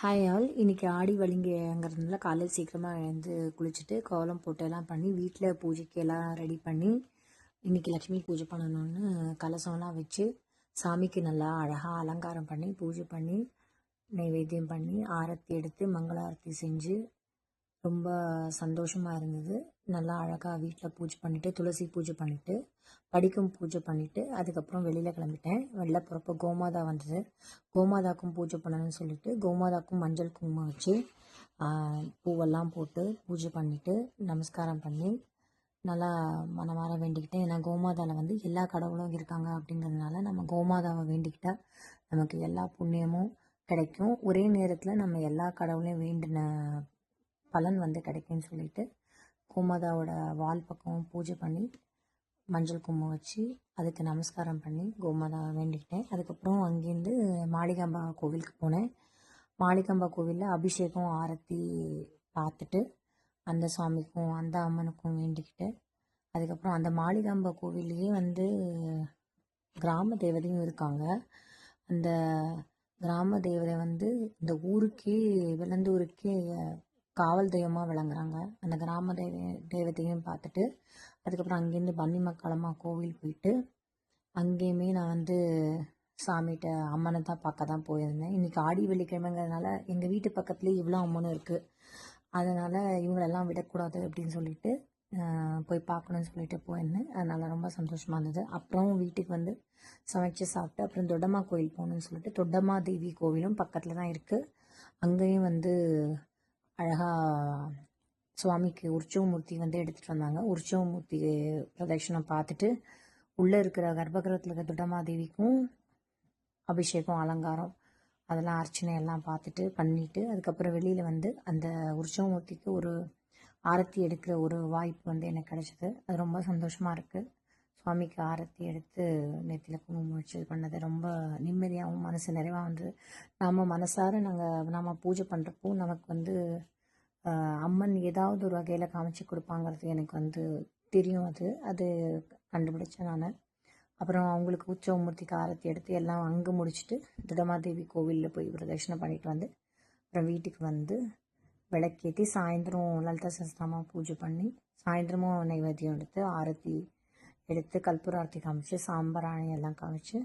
Hi all. இன்னைக்கு ஆடி வெள்ளிங்கிறதுனால காலையில் சீக்கிரமாக எழுந்து குளிச்சுட்டு கோலம் போட்டு எல்லாம் பண்ணி வீட்டில் பூஜைக்கு எல்லாம் ரெடி பண்ணி இன்னைக்கு லக்ஷ்மி பூஜை பண்ணணும்னு கலசம்லாம் வச்சு சாமிக்கு நல்லா அழகாக அலங்காரம் பண்ணி பூஜை பண்ணி நைவேத்தியம் பண்ணி ஆரத்தி எடுத்து மங்கள ஆரத்தி செஞ்சு ரொம்ப சந்தோஷமாக இருந்தது. நல்லா அழகாக வீட்டில் பூஜை பண்ணிவிட்டு துளசி பூஜை பண்ணிவிட்டு படிக்கும் பூஜை பண்ணிவிட்டு அதுக்கப்புறம் வெளியில் கிளம்பிட்டேன். வெளில போகிறப்போ கோமாதா வந்தது. கோமாதாக்கும் பூஜை பண்ணணும்னு சொல்லிட்டு கோமாதாக்கும் மஞ்சள் குங்குமம் வச்சு பூவெல்லாம் போட்டு பூஜை பண்ணிவிட்டு நமஸ்காரம் பண்ணி நல்லா மனமார வேண்டிக்கிட்டேன். ஏன்னா கோமாதாவில் வந்து எல்லா கடவுளும் இருக்காங்க அப்படிங்கிறதுனால நம்ம கோமாதாவை வேண்டிக்கிட்டால் நமக்கு எல்லா புண்ணியமும் கிடைக்கும். ஒரே நேரத்தில் நம்ம எல்லா கடவுளையும் வேண்டின பலன் வந்து கிடைக்கும்னு சொல்லிட்டு கோமாதாவோட வால் பக்கம் பூஜை பண்ணி மஞ்சள் குங்குமம் வச்சு அதுக்கு நமஸ்காரம் பண்ணி கோமாதாவை வேண்டிக்கிட்டேன். அதுக்கப்புறம் அங்கேருந்து மாளிகாம்பா கோவிலுக்கு போனேன். மாளிகாம்பா கோவிலில் அபிஷேகம் ஆரத்தி பார்த்துட்டு அந்த சாமிக்கும் அந்த அம்மனுக்கும் வேண்டிக்கிட்டு அதுக்கப்புறம் அந்த மாளிகாம்பா கோவிலையே வந்து கிராம தேவதையும் இருக்காங்க. அந்த கிராம தேவதை வந்து இந்த ஊருக்கே விளந்தூருக்கே காவல் தெய்வமாக விளங்குறாங்க. அந்த கிராம தேவதையும் பார்த்துட்டு அதுக்கப்புறம் அங்கேருந்து பன்னி மக்களமாக கோவில் போயிட்டு அங்கேயுமே நான் வந்து சாமிகிட்ட அம்மனை தான் பார்க்க தான் போயிருந்தேன். இன்றைக்கி ஆடி வெள்ளிக்கிழமைங்கிறதுனால எங்கள் வீட்டு பக்கத்துலேயே இவ்வளோ அம்மனும் இருக்குது. அதனால் இவங்களெல்லாம் விடக்கூடாது அப்படின்னு சொல்லிட்டு போய் பார்க்கணுன்னு சொல்லிட்டு போயிருந்தேன். அதனால் ரொம்ப சந்தோஷமாக இருந்தது. அப்புறம் வீட்டுக்கு வந்து சமைச்சு சாப்பிட்டு அப்புறம் தொட்டம்மா கோயில் போகணுன்னு சொல்லிட்டு தொட்டம்மா தேவி கோவிலும் பக்கத்தில் தான் இருக்குது. அங்கேயும் வந்து அழகாக சுவாமிக்கு உற்சவமூர்த்தி வந்து எடுத்துகிட்டு வந்தாங்க. உற்சவமூர்த்தி பிரதட்சணம் பார்த்துட்டு உள்ளே இருக்கிற கர்ப்பகிரகத்தில் இருக்கிற துட்டமாதேவிக்கும் அபிஷேகம் அலங்காரம் அதெல்லாம் அர்ச்சனை எல்லாம் பார்த்துட்டு பண்ணிவிட்டு அதுக்கப்புறம் வெளியில் வந்து அந்த உற்சவமூர்த்திக்கு ஒரு ஆரத்தி எடுக்கிற ஒரு வாய்ப்பு வந்து எனக்கு கிடைச்சிது. அது ரொம்ப சந்தோஷமாக இருக்குது. சுவாமிக்கு ஆரத்தி எடுத்து நெத்தியில் குங்குமம் வச்சு பண்ணது ரொம்ப நிம்மதியாகவும் மனசு நிறைவாக வந்து நாம் மனசார நாம் பூஜை பண்ணுறப்போ நமக்கு வந்து அம்மன் ஏதாவது ஒரு வகையில் காமிச்சு கொடுப்பாங்கிறது எனக்கு வந்து தெரியும். அது கண்டுபிடிச்சேன் நான். அப்புறம் அவங்களுக்கு உற்சவமூர்த்திக்கு ஆரத்தி எடுத்து எல்லாம் அங்கே முடிச்சுட்டு துடமாதேவி கோவிலில் போய் பிரதட்சணம் பண்ணிட்டு வந்து அப்புறம் வீட்டுக்கு வந்து விளக்கேற்றி சாயந்தரம் லலிதா சஹஸ்ரநாமம் பூஜை பண்ணி சாயந்தரமும் நைவேத்தியம் எடுத்து ஆரத்தி எடுத்து கற்பூர ஆரத்தி காமிச்சு சாம்பிராணி எல்லாம் காமிச்சு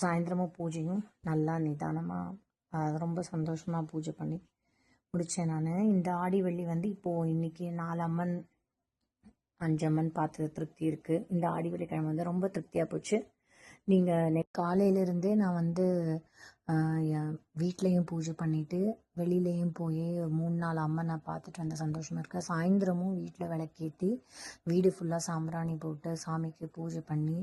சாயந்தரமும் பூஜையும் நல்லா நிதானமாக ரொம்ப சந்தோஷமாக பூஜை பண்ணி முடித்தேன் நான். இந்த ஆடி வெள்ளி வந்து இப்போது இன்றைக்கி 4 அம்மன் 5 அம்மன் பார்த்தது திருப்தி இருக்குது. இந்த ஆடி வெள்ளிக்கிழமை வந்து ரொம்ப திருப்தியாக போச்சு. நீங்கள் காலையிலேருந்தே நான் வந்து வீட்லேயும் பூஜை பண்ணிவிட்டு வெளியிலையும் போய் 3-4 அம்மனை பார்த்துட்டு வந்த சந்தோஷமாக இருக்குது. சாயந்தரமும் வீட்டில் விளக்கேற்றி வீடு ஃபுல்லாக சாம்பிராணி போட்டு சாமிக்கு பூஜை பண்ணி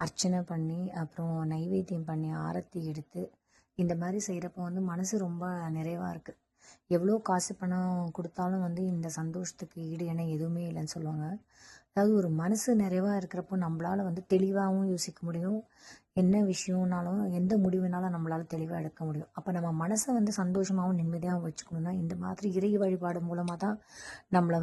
அர்ச்சனை பண்ணி அப்புறம் நைவேத்தியம் பண்ணி ஆரத்தி எடுத்து இந்த மாதிரி செய்கிறப்போ வந்து மனசு ரொம்ப நிறைவாக இருக்குது. எவ்வளோ காசு பணம் கொடுத்தாலும் வந்து இந்த சந்தோஷத்துக்கு ஈடு என எதுவுமே இல்லைன்னு சொல்லுவாங்க. அதாவது ஒரு மனசு நிறைவாக இருக்கிறப்போ நம்மளால் வந்து தெளிவாகவும் யோசிக்க முடியும். என்ன விஷயம்னாலும் எந்த முடிவுனாலும் நம்மளால் தெளிவாக எடுக்க முடியும். அப்போ நம்ம மனசை வந்து சந்தோஷமாகவும் நிம்மதியாகவும் வச்சுக்கணுன்னா இந்த மாதிரி இறை வழிபாடு மூலமாக தான் நம்மளை